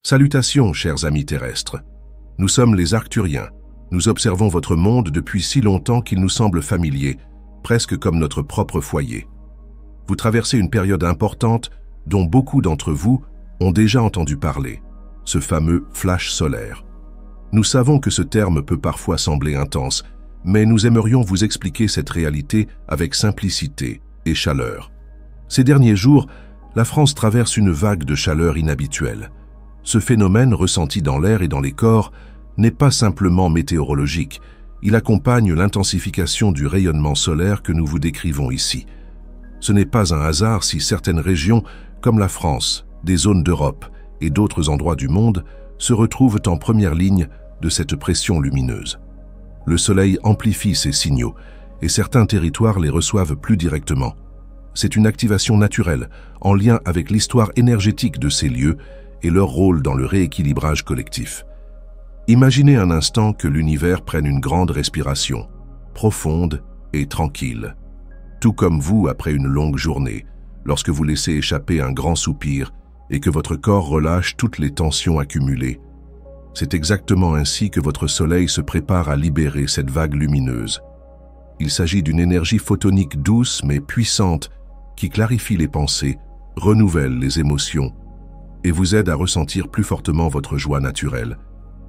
Salutations, chers amis terrestres. Nous sommes les Arcturiens. Nous observons votre monde depuis si longtemps qu'il nous semble familier, presque comme notre propre foyer. Vous traversez une période importante dont beaucoup d'entre vous ont déjà entendu parler, ce fameux flash solaire. Nous savons que ce terme peut parfois sembler intense, mais nous aimerions vous expliquer cette réalité avec simplicité et chaleur. Ces derniers jours, la France traverse une vague de chaleur inhabituelle. Ce phénomène ressenti dans l'air et dans les corps n'est pas simplement météorologique, il accompagne l'intensification du rayonnement solaire que nous vous décrivons ici. Ce n'est pas un hasard si certaines régions, comme la France, des zones d'Europe et d'autres endroits du monde, se retrouvent en première ligne de cette pression lumineuse. Le soleil amplifie ces signaux et certains territoires les reçoivent plus directement. C'est une activation naturelle, en lien avec l'histoire énergétique de ces lieux et leur rôle dans le rééquilibrage collectif. Imaginez un instant que l'univers prenne une grande respiration, profonde et tranquille. Tout comme vous après une longue journée, lorsque vous laissez échapper un grand soupir et que votre corps relâche toutes les tensions accumulées. C'est exactement ainsi que votre soleil se prépare à libérer cette vague lumineuse. Il s'agit d'une énergie photonique douce mais puissante qui clarifie les pensées, renouvelle les émotions et vous aide à ressentir plus fortement votre joie naturelle.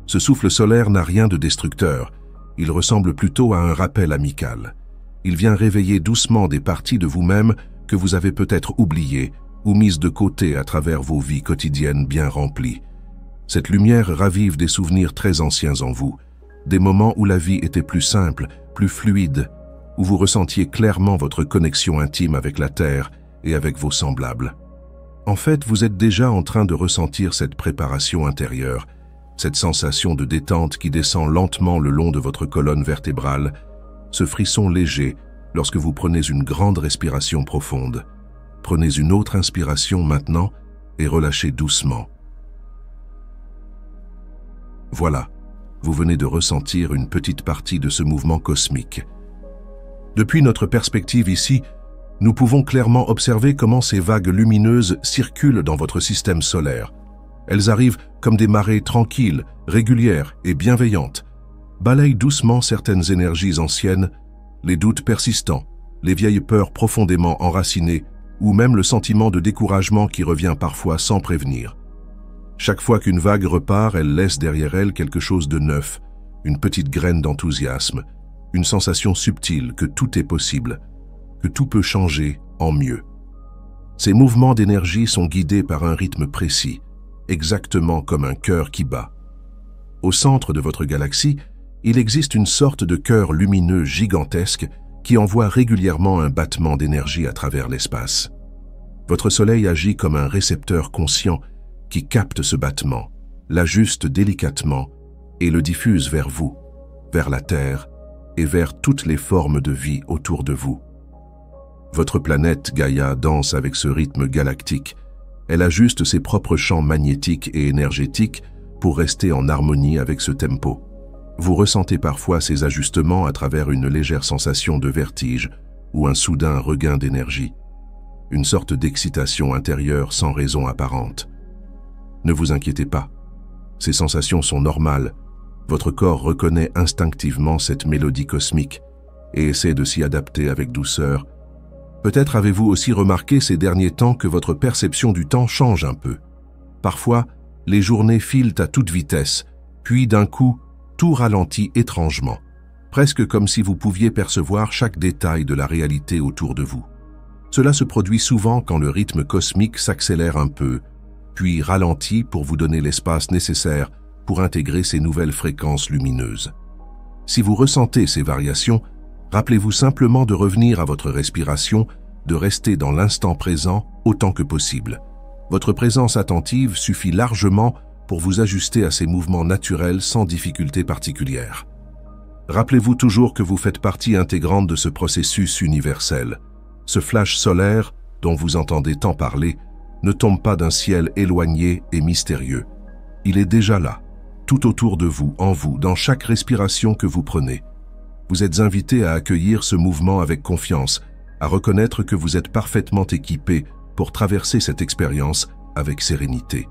Ce souffle solaire n'a rien de destructeur, il ressemble plutôt à un rappel amical. Il vient réveiller doucement des parties de vous-même que vous avez peut-être oubliées ou mises de côté à travers vos vies quotidiennes bien remplies. Cette lumière ravive des souvenirs très anciens en vous, des moments où la vie était plus simple, plus fluide, où vous ressentiez clairement votre connexion intime avec la Terre et avec vos semblables. En fait, vous êtes déjà en train de ressentir cette préparation intérieure, cette sensation de détente qui descend lentement le long de votre colonne vertébrale, ce frisson léger lorsque vous prenez une grande respiration profonde. Prenez une autre inspiration maintenant et relâchez doucement. Voilà, vous venez de ressentir une petite partie de ce mouvement cosmique. Depuis notre perspective ici, nous pouvons clairement observer comment ces vagues lumineuses circulent dans votre système solaire. Elles arrivent comme des marées tranquilles, régulières et bienveillantes, balayent doucement certaines énergies anciennes, les doutes persistants, les vieilles peurs profondément enracinées ou même le sentiment de découragement qui revient parfois sans prévenir. Chaque fois qu'une vague repart, elle laisse derrière elle quelque chose de neuf, une petite graine d'enthousiasme, une sensation subtile que tout est possible, que tout peut changer en mieux. Ces mouvements d'énergie sont guidés par un rythme précis, exactement comme un cœur qui bat. Au centre de votre galaxie, il existe une sorte de cœur lumineux gigantesque qui envoie régulièrement un battement d'énergie à travers l'espace. Votre soleil agit comme un récepteur conscient qui capte ce battement, l'ajuste délicatement et le diffuse vers vous, vers la Terre et vers toutes les formes de vie autour de vous. Votre planète Gaïa danse avec ce rythme galactique. Elle ajuste ses propres champs magnétiques et énergétiques pour rester en harmonie avec ce tempo. Vous ressentez parfois ces ajustements à travers une légère sensation de vertige ou un soudain regain d'énergie, une sorte d'excitation intérieure sans raison apparente. Ne vous inquiétez pas, ces sensations sont normales. Votre corps reconnaît instinctivement cette mélodie cosmique et essaie de s'y adapter avec douceur. Peut-être avez-vous aussi remarqué ces derniers temps que votre perception du temps change un peu. Parfois, les journées filent à toute vitesse, puis d'un coup, tout ralentit étrangement, presque comme si vous pouviez percevoir chaque détail de la réalité autour de vous. Cela se produit souvent quand le rythme cosmique s'accélère un peu, puis ralentit pour vous donner l'espace nécessaire pour intégrer ces nouvelles fréquences lumineuses. Si vous ressentez ces variations, rappelez-vous simplement de revenir à votre respiration, de rester dans l'instant présent autant que possible. Votre présence attentive suffit largement pour vous ajuster à ces mouvements naturels sans difficulté particulière. Rappelez-vous toujours que vous faites partie intégrante de ce processus universel. Ce flash solaire, dont vous entendez tant parler, ne tombe pas d'un ciel éloigné et mystérieux. Il est déjà là, tout autour de vous, en vous, dans chaque respiration que vous prenez. Vous êtes invité à accueillir ce mouvement avec confiance, à reconnaître que vous êtes parfaitement équipé pour traverser cette expérience avec sérénité.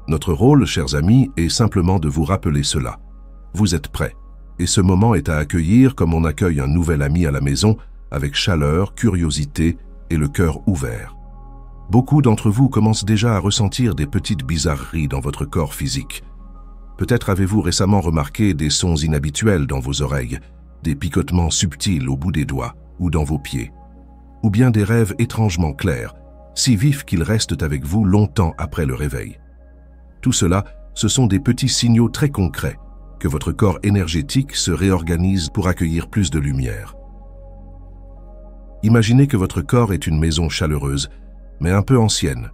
Notre rôle, chers amis, est simplement de vous rappeler cela. Vous êtes prêts, et ce moment est à accueillir comme on accueille un nouvel ami à la maison, avec chaleur, curiosité et le cœur ouvert. Beaucoup d'entre vous commencent déjà à ressentir des petites bizarreries dans votre corps physique. Peut-être avez-vous récemment remarqué des sons inhabituels dans vos oreilles, des picotements subtils au bout des doigts ou dans vos pieds, ou bien des rêves étrangement clairs, si vifs qu'ils restent avec vous longtemps après le réveil. Tout cela, ce sont des petits signaux très concrets que votre corps énergétique se réorganise pour accueillir plus de lumière. Imaginez que votre corps est une maison chaleureuse, mais un peu ancienne.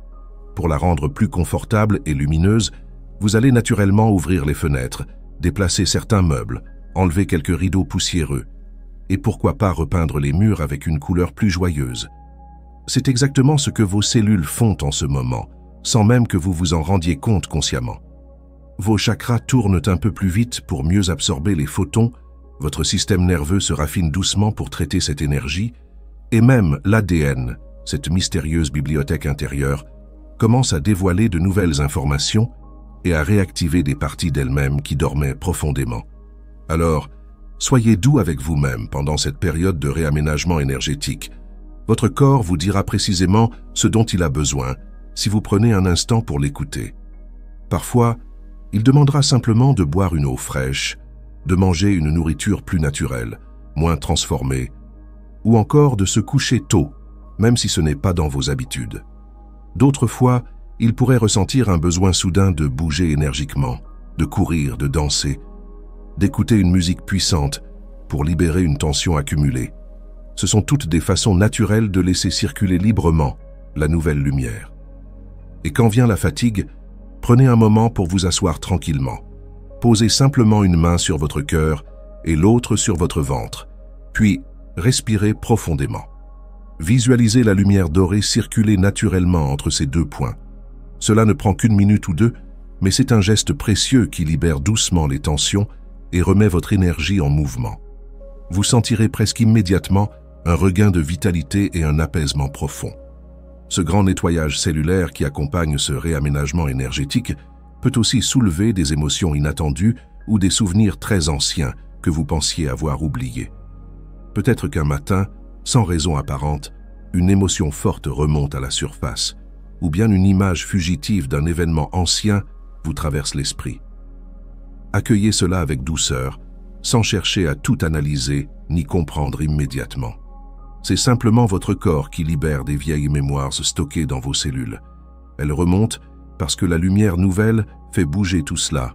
Pour la rendre plus confortable et lumineuse, vous allez naturellement ouvrir les fenêtres, déplacer certains meubles, enlever quelques rideaux poussiéreux, et pourquoi pas repeindre les murs avec une couleur plus joyeuse. C'est exactement ce que vos cellules font en ce moment, sans même que vous vous en rendiez compte consciemment. Vos chakras tournent un peu plus vite pour mieux absorber les photons, votre système nerveux se raffine doucement pour traiter cette énergie, et même l'ADN, cette mystérieuse bibliothèque intérieure, commence à dévoiler de nouvelles informations et à réactiver des parties d'elle-même qui dormaient profondément. Alors, soyez doux avec vous-même pendant cette période de réaménagement énergétique. Votre corps vous dira précisément ce dont il a besoin si vous prenez un instant pour l'écouter. Parfois, il demandera simplement de boire une eau fraîche, de manger une nourriture plus naturelle, moins transformée, ou encore de se coucher tôt, même si ce n'est pas dans vos habitudes. D'autres fois, il pourrait ressentir un besoin soudain de bouger énergiquement, de courir, de danser, d'écouter une musique puissante pour libérer une tension accumulée. Ce sont toutes des façons naturelles de laisser circuler librement la nouvelle lumière. Et quand vient la fatigue, prenez un moment pour vous asseoir tranquillement. Posez simplement une main sur votre cœur et l'autre sur votre ventre, puis respirez profondément. Visualisez la lumière dorée circuler naturellement entre ces deux points. Cela ne prend qu'une minute ou deux, mais c'est un geste précieux qui libère doucement les tensions et remet votre énergie en mouvement. Vous sentirez presque immédiatement un regain de vitalité et un apaisement profond. Ce grand nettoyage cellulaire qui accompagne ce réaménagement énergétique peut aussi soulever des émotions inattendues ou des souvenirs très anciens que vous pensiez avoir oubliés. Peut-être qu'un matin, sans raison apparente, une émotion forte remonte à la surface, ou bien une image fugitive d'un événement ancien vous traverse l'esprit. Accueillez cela avec douceur, sans chercher à tout analyser ni comprendre immédiatement. C'est simplement votre corps qui libère des vieilles mémoires stockées dans vos cellules. Elles remontent parce que la lumière nouvelle fait bouger tout cela,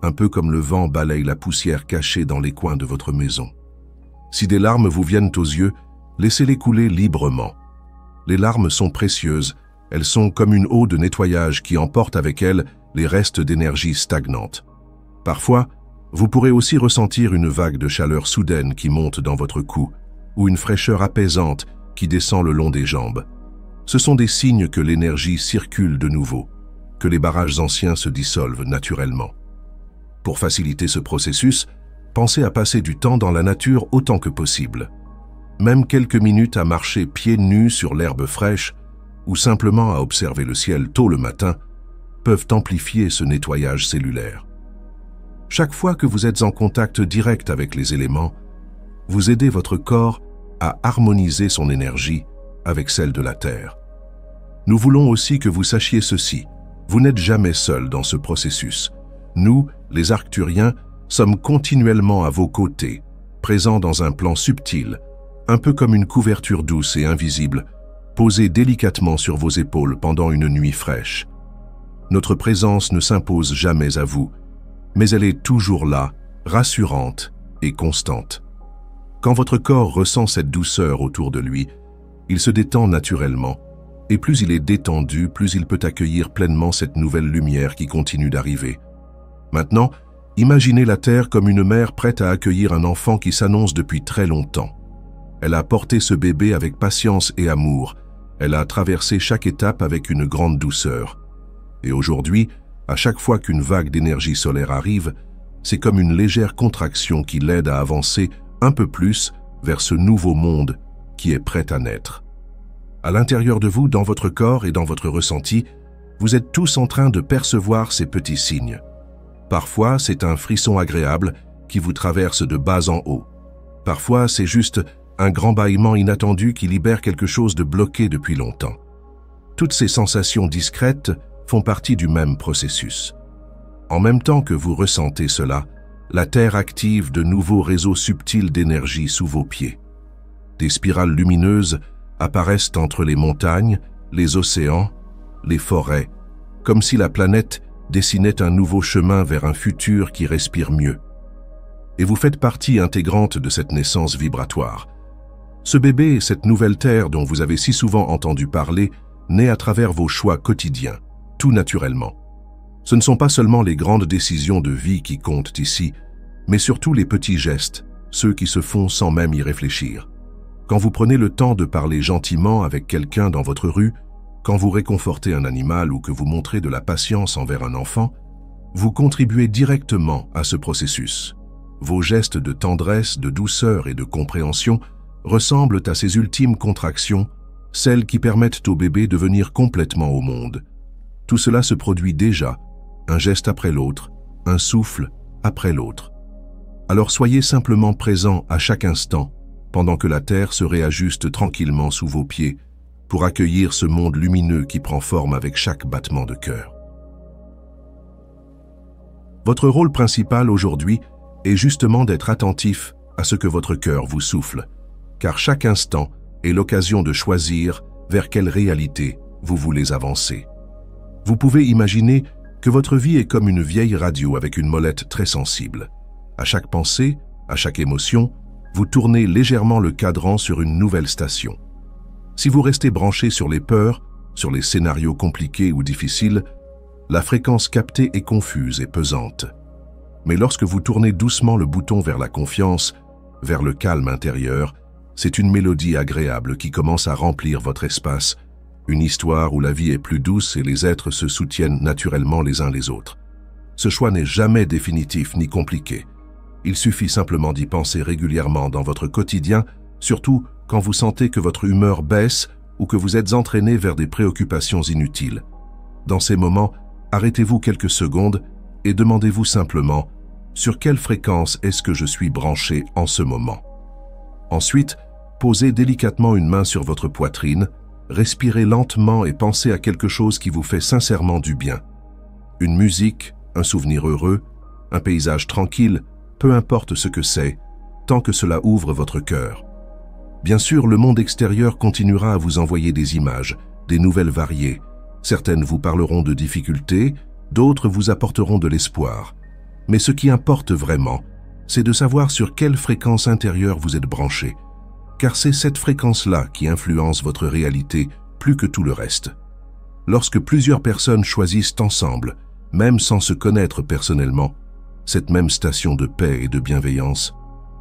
un peu comme le vent balaye la poussière cachée dans les coins de votre maison. Si des larmes vous viennent aux yeux, laissez-les couler librement. Les larmes sont précieuses, elles sont comme une eau de nettoyage qui emporte avec elle les restes d'énergie stagnante. Parfois, vous pourrez aussi ressentir une vague de chaleur soudaine qui monte dans votre cou, ou une fraîcheur apaisante qui descend le long des jambes. Ce sont des signes que l'énergie circule de nouveau, que les barrages anciens se dissolvent naturellement. Pour faciliter ce processus, pensez à passer du temps dans la nature autant que possible. Même quelques minutes à marcher pieds nus sur l'herbe fraîche ou simplement à observer le ciel tôt le matin peuvent amplifier ce nettoyage cellulaire. Chaque fois que vous êtes en contact direct avec les éléments, vous aidez votre corps à harmoniser son énergie avec celle de la Terre. Nous voulons aussi que vous sachiez ceci, vous n'êtes jamais seul dans ce processus. Nous, les Arcturiens, sommes continuellement à vos côtés, présents dans un plan subtil, un peu comme une couverture douce et invisible, posée délicatement sur vos épaules pendant une nuit fraîche. Notre présence ne s'impose jamais à vous, mais elle est toujours là, rassurante et constante. Quand votre corps ressent cette douceur autour de lui, il se détend naturellement, et plus il est détendu, plus il peut accueillir pleinement cette nouvelle lumière qui continue d'arriver. Maintenant, imaginez la Terre comme une mère prête à accueillir un enfant qui s'annonce depuis très longtemps. Elle a porté ce bébé avec patience et amour, elle a traversé chaque étape avec une grande douceur. Et aujourd'hui, à chaque fois qu'une vague d'énergie solaire arrive, c'est comme une légère contraction qui l'aide à avancer un peu plus vers ce nouveau monde qui est prêt à naître. À l'intérieur de vous, dans votre corps et dans votre ressenti, Vous êtes tous en train de percevoir ces petits signes. Parfois, c'est un frisson agréable qui vous traverse de bas en haut. Parfois, c'est juste un grand bâillement inattendu qui libère quelque chose de bloqué depuis longtemps. Toutes ces sensations discrètes font partie du même processus. En même temps que vous ressentez cela, la Terre active de nouveaux réseaux subtils d'énergie sous vos pieds. Des spirales lumineuses apparaissent entre les montagnes, les océans, les forêts, comme si la planète dessinait un nouveau chemin vers un futur qui respire mieux. Et vous faites partie intégrante de cette naissance vibratoire. Ce bébé, cette nouvelle Terre dont vous avez si souvent entendu parler, naît à travers vos choix quotidiens, tout naturellement. Ce ne sont pas seulement les grandes décisions de vie qui comptent ici, mais surtout les petits gestes, ceux qui se font sans même y réfléchir. Quand vous prenez le temps de parler gentiment avec quelqu'un dans votre rue, quand vous réconfortez un animal ou que vous montrez de la patience envers un enfant, vous contribuez directement à ce processus. Vos gestes de tendresse, de douceur et de compréhension ressemblent à ces ultimes contractions, celles qui permettent au bébé de venir complètement au monde. Tout cela se produit déjà, un geste après l'autre, un souffle après l'autre. Alors soyez simplement présent à chaque instant, pendant que la Terre se réajuste tranquillement sous vos pieds, pour accueillir ce monde lumineux qui prend forme avec chaque battement de cœur. Votre rôle principal aujourd'hui est justement d'être attentif à ce que votre cœur vous souffle, car chaque instant est l'occasion de choisir vers quelle réalité vous voulez avancer. Vous pouvez imaginer que votre vie est comme une vieille radio avec une molette très sensible. À chaque pensée, à chaque émotion, vous tournez légèrement le cadran sur une nouvelle station. Si vous restez branché sur les peurs, sur les scénarios compliqués ou difficiles, la fréquence captée est confuse et pesante. Mais lorsque vous tournez doucement le bouton vers la confiance, vers le calme intérieur, c'est une mélodie agréable qui commence à remplir votre espace, une histoire où la vie est plus douce et les êtres se soutiennent naturellement les uns les autres. Ce choix n'est jamais définitif ni compliqué. Il suffit simplement d'y penser régulièrement dans votre quotidien, surtout quand vous sentez que votre humeur baisse ou que vous êtes entraîné vers des préoccupations inutiles. Dans ces moments, arrêtez-vous quelques secondes et demandez-vous simplement « Sur quelle fréquence est-ce que je suis branché en ce moment ?» Ensuite, posez délicatement une main sur votre poitrine, respirez lentement et pensez à quelque chose qui vous fait sincèrement du bien. Une musique, un souvenir heureux, un paysage tranquille, peu importe ce que c'est, tant que cela ouvre votre cœur. Bien sûr, le monde extérieur continuera à vous envoyer des images, des nouvelles variées. Certaines vous parleront de difficultés, d'autres vous apporteront de l'espoir. Mais ce qui importe vraiment, c'est de savoir sur quelle fréquence intérieure vous êtes branché, car c'est cette fréquence-là qui influence votre réalité plus que tout le reste. Lorsque plusieurs personnes choisissent ensemble, même sans se connaître personnellement, cette même station de paix et de bienveillance,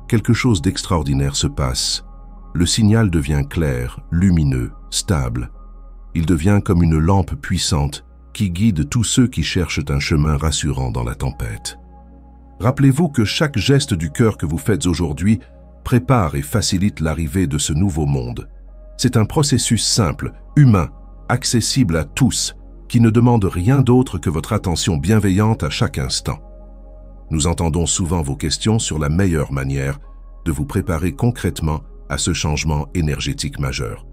quelque chose d'extraordinaire se passe. Le signal devient clair, lumineux, stable. Il devient comme une lampe puissante qui guide tous ceux qui cherchent un chemin rassurant dans la tempête. Rappelez-vous que chaque geste du cœur que vous faites aujourd'hui prépare et facilite l'arrivée de ce nouveau monde. C'est un processus simple, humain, accessible à tous, qui ne demande rien d'autre que votre attention bienveillante à chaque instant. Nous entendons souvent vos questions sur la meilleure manière de vous préparer concrètement à ce changement énergétique majeur.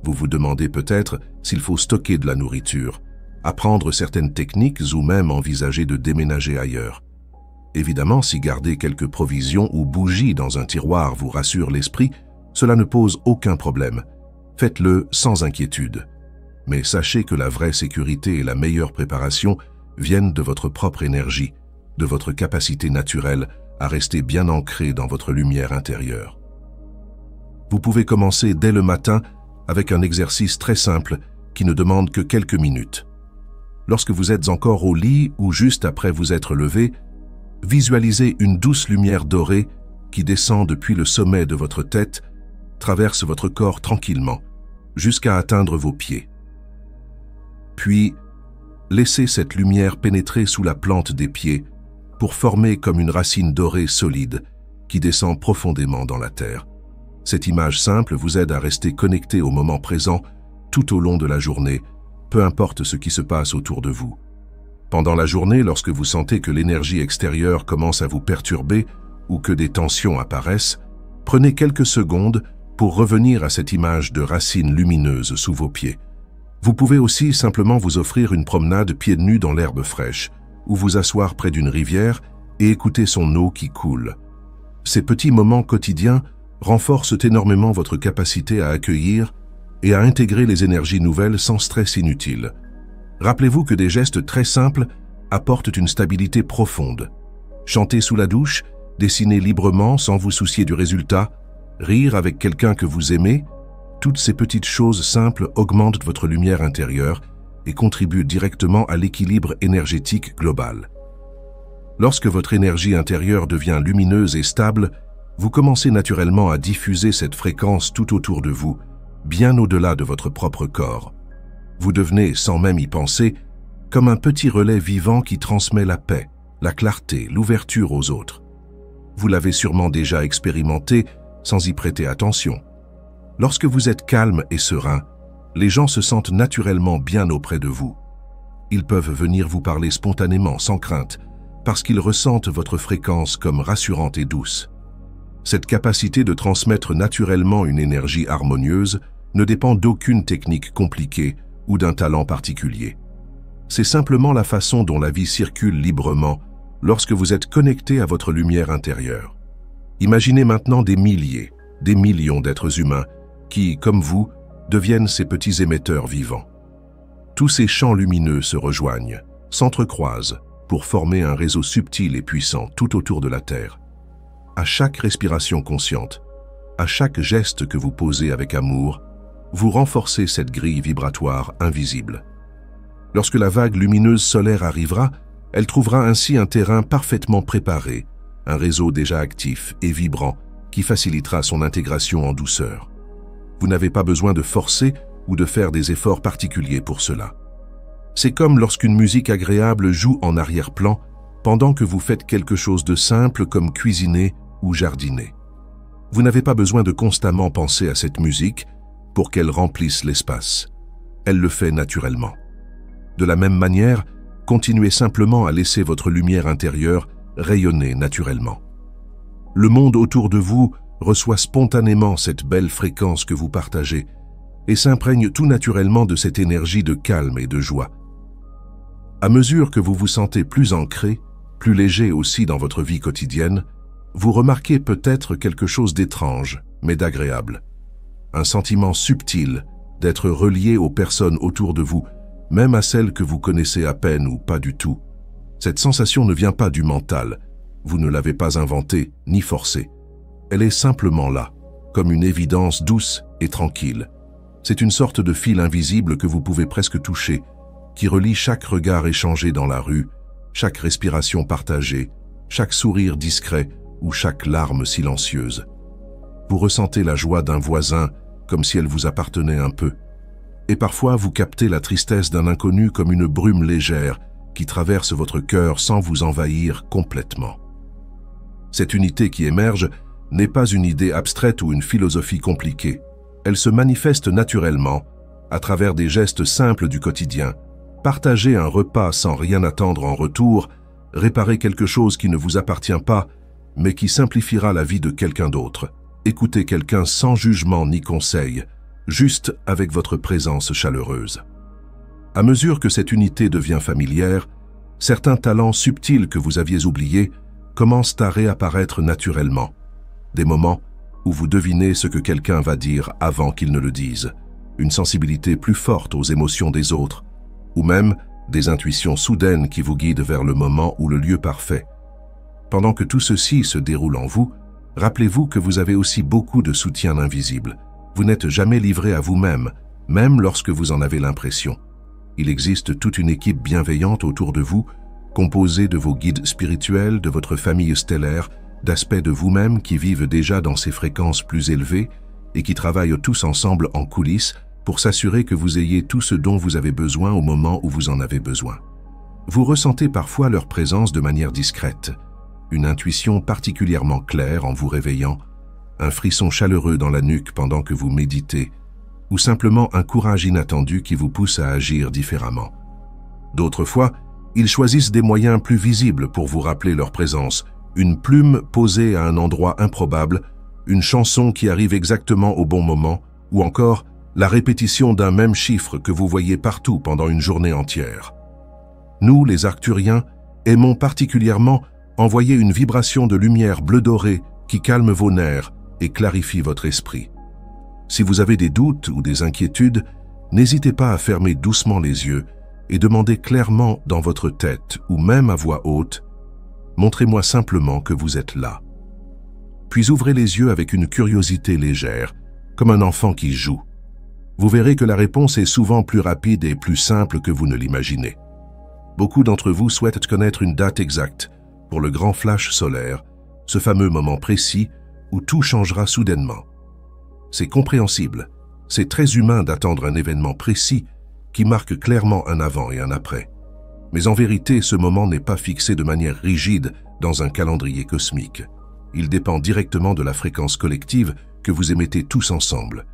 Vous vous demandez peut-être s'il faut stocker de la nourriture, apprendre certaines techniques ou même envisager de déménager ailleurs. Évidemment, si garder quelques provisions ou bougies dans un tiroir vous rassure l'esprit, cela ne pose aucun problème. Faites-le sans inquiétude. Mais sachez que la vraie sécurité et la meilleure préparation viennent de votre propre énergie, de votre capacité naturelle à rester bien ancré dans votre lumière intérieure. Vous pouvez commencer dès le matin avec un exercice très simple qui ne demande que quelques minutes. Lorsque vous êtes encore au lit ou juste après vous être levé, visualisez une douce lumière dorée qui descend depuis le sommet de votre tête, traverse votre corps tranquillement, jusqu'à atteindre vos pieds. Puis, laissez cette lumière pénétrer sous la plante des pieds pour former comme une racine dorée solide qui descend profondément dans la terre. Cette image simple vous aide à rester connecté au moment présent tout au long de la journée peu importe ce qui se passe autour de vous. Pendant la journée, lorsque vous sentez que l'énergie extérieure commence à vous perturber ou que des tensions apparaissent, prenez quelques secondes pour revenir à cette image de racines lumineuses sous vos pieds. Vous pouvez aussi simplement vous offrir une promenade pieds nus dans l'herbe fraîche, ou vous asseoir près d'une rivière et écouter son eau qui coule. Ces petits moments quotidiens renforcent énormément votre capacité à accueillir et à intégrer les énergies nouvelles sans stress inutile. Rappelez-vous que des gestes très simples apportent une stabilité profonde. Chanter sous la douche, dessiner librement sans vous soucier du résultat, rire avec quelqu'un que vous aimez, toutes ces petites choses simples augmentent votre lumière intérieure et contribuent directement à l'équilibre énergétique global. Lorsque votre énergie intérieure devient lumineuse et stable, vous commencez naturellement à diffuser cette fréquence tout autour de vous, bien au-delà de votre propre corps. Vous devenez, sans même y penser, comme un petit relais vivant qui transmet la paix, la clarté, l'ouverture aux autres. Vous l'avez sûrement déjà expérimenté sans y prêter attention. Lorsque vous êtes calme et serein, les gens se sentent naturellement bien auprès de vous. Ils peuvent venir vous parler spontanément, sans crainte, parce qu'ils ressentent votre fréquence comme rassurante et douce. Cette capacité de transmettre naturellement une énergie harmonieuse ne dépend d'aucune technique compliquée ou d'un talent particulier. C'est simplement la façon dont la vie circule librement lorsque vous êtes connecté à votre lumière intérieure. Imaginez maintenant des milliers, des millions d'êtres humains qui, comme vous, deviennent ces petits émetteurs vivants. Tous ces champs lumineux se rejoignent, s'entrecroisent pour former un réseau subtil et puissant tout autour de la Terre. À chaque respiration consciente, à chaque geste que vous posez avec amour, vous renforcez cette grille vibratoire invisible. Lorsque la vague lumineuse solaire arrivera, elle trouvera ainsi un terrain parfaitement préparé, un réseau déjà actif et vibrant qui facilitera son intégration en douceur. Vous n'avez pas besoin de forcer ou de faire des efforts particuliers pour cela. C'est comme lorsqu'une musique agréable joue en arrière-plan pendant que vous faites quelque chose de simple comme cuisiner ou jardiner. Vous n'avez pas besoin de constamment penser à cette musique pour qu'elle remplisse l'espace. Elle le fait naturellement. De la même manière, continuez simplement à laisser votre lumière intérieure rayonner naturellement. Le monde autour de vous reçoit spontanément cette belle fréquence que vous partagez et s'imprègne tout naturellement de cette énergie de calme et de joie. À mesure que vous vous sentez plus ancré, plus léger aussi dans votre vie quotidienne, vous remarquez peut-être quelque chose d'étrange, mais d'agréable. Un sentiment subtil d'être relié aux personnes autour de vous, même à celles que vous connaissez à peine ou pas du tout. Cette sensation ne vient pas du mental, vous ne l'avez pas inventée ni forcée. Elle est simplement là, comme une évidence douce et tranquille. C'est une sorte de fil invisible que vous pouvez presque toucher, qui relie chaque regard échangé dans la rue, chaque respiration partagée, chaque sourire discret ou chaque larme silencieuse. Vous ressentez la joie d'un voisin comme si elle vous appartenait un peu. Et parfois, vous captez la tristesse d'un inconnu comme une brume légère qui traverse votre cœur sans vous envahir complètement. Cette unité qui émerge n'est pas une idée abstraite ou une philosophie compliquée. Elle se manifeste naturellement, à travers des gestes simples du quotidien. Partager un repas sans rien attendre en retour, réparer quelque chose qui ne vous appartient pas, mais qui simplifiera la vie de quelqu'un d'autre. Écouter quelqu'un sans jugement ni conseil, juste avec votre présence chaleureuse. À mesure que cette unité devient familière, certains talents subtils que vous aviez oubliés commencent à réapparaître naturellement. Des moments où vous devinez ce que quelqu'un va dire avant qu'il ne le dise, une sensibilité plus forte aux émotions des autres, ou même des intuitions soudaines qui vous guident vers le moment ou le lieu parfait. Pendant que tout ceci se déroule en vous, rappelez-vous que vous avez aussi beaucoup de soutien invisible. Vous n'êtes jamais livré à vous-même, même lorsque vous en avez l'impression. Il existe toute une équipe bienveillante autour de vous, composée de vos guides spirituels, de votre famille stellaire, d'aspects de vous-même qui vivent déjà dans ces fréquences plus élevées et qui travaillent tous ensemble en coulisses pour s'assurer que vous ayez tout ce dont vous avez besoin au moment où vous en avez besoin. Vous ressentez parfois leur présence de manière discrète, une intuition particulièrement claire en vous réveillant, un frisson chaleureux dans la nuque pendant que vous méditez, ou simplement un courage inattendu qui vous pousse à agir différemment. D'autres fois, ils choisissent des moyens plus visibles pour vous rappeler leur présence, une plume posée à un endroit improbable, une chanson qui arrive exactement au bon moment, ou encore la répétition d'un même chiffre que vous voyez partout pendant une journée entière. Nous, les Arcturiens, aimons particulièrement envoyer une vibration de lumière bleu-doré qui calme vos nerfs et clarifie votre esprit. Si vous avez des doutes ou des inquiétudes, n'hésitez pas à fermer doucement les yeux et demandez clairement dans votre tête ou même à voix haute « Montrez-moi simplement que vous êtes là ». Puis ouvrez les yeux avec une curiosité légère, comme un enfant qui joue. Vous verrez que la réponse est souvent plus rapide et plus simple que vous ne l'imaginez. Beaucoup d'entre vous souhaitent connaître une date exacte pour le grand flash solaire, ce fameux moment précis où tout changera soudainement. C'est compréhensible, c'est très humain d'attendre un événement précis qui marque clairement un avant et un après. Mais en vérité, ce moment n'est pas fixé de manière rigide dans un calendrier cosmique. Il dépend directement de la fréquence collective que vous émettez tous ensemble.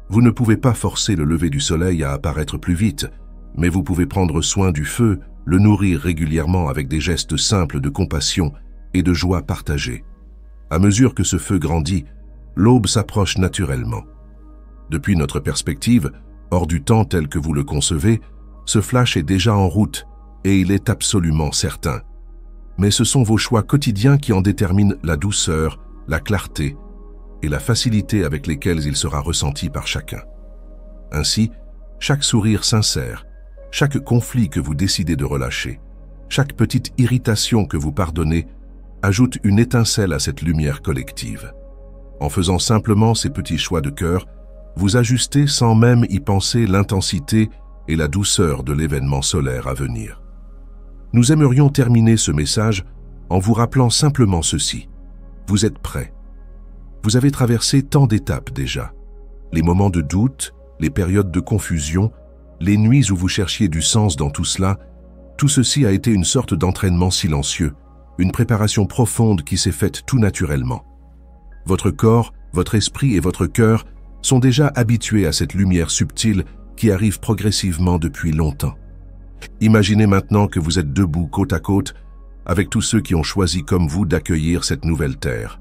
Vous ne pouvez pas forcer le lever du soleil à apparaître plus vite, mais vous pouvez prendre soin du feu, le nourrir régulièrement avec des gestes simples de compassion et de joie partagée. À mesure que ce feu grandit, l'aube s'approche naturellement. Depuis notre perspective, hors du temps tel que vous le concevez, ce flash est déjà en route et il est absolument certain. Mais ce sont vos choix quotidiens qui en déterminent la douceur, la clarté et la facilité avec lesquelles il sera ressenti par chacun. Ainsi, chaque sourire sincère, chaque conflit que vous décidez de relâcher, chaque petite irritation que vous pardonnez, ajoute une étincelle à cette lumière collective. En faisant simplement ces petits choix de cœur, vous ajustez sans même y penser l'intensité et la douceur de l'événement solaire à venir. Nous aimerions terminer ce message en vous rappelant simplement ceci. Vous êtes prêts. Vous avez traversé tant d'étapes déjà. Les moments de doute, les périodes de confusion, les nuits où vous cherchiez du sens dans tout cela, tout ceci a été une sorte d'entraînement silencieux, une préparation profonde qui s'est faite tout naturellement. Votre corps, votre esprit et votre cœur sont déjà habitués à cette lumière subtile qui arrive progressivement depuis longtemps. Imaginez maintenant que vous êtes debout côte à côte avec tous ceux qui ont choisi comme vous d'accueillir cette nouvelle terre.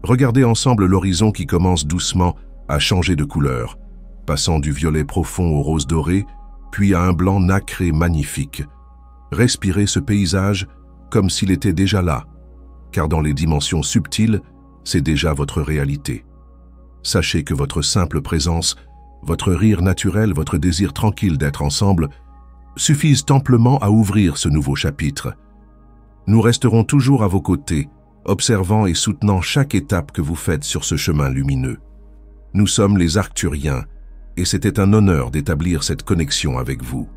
Regardez ensemble l'horizon qui commence doucement à changer de couleur, passant du violet profond au rose doré, puis à un blanc nacré magnifique. Respirez ce paysage comme s'il était déjà là, car dans les dimensions subtiles, c'est déjà votre réalité. Sachez que votre simple présence, votre rire naturel, votre désir tranquille d'être ensemble, suffisent amplement à ouvrir ce nouveau chapitre. Nous resterons toujours à vos côtés, observant et soutenant chaque étape que vous faites sur ce chemin lumineux. Nous sommes les Arcturiens, et c'était un honneur d'établir cette connexion avec vous.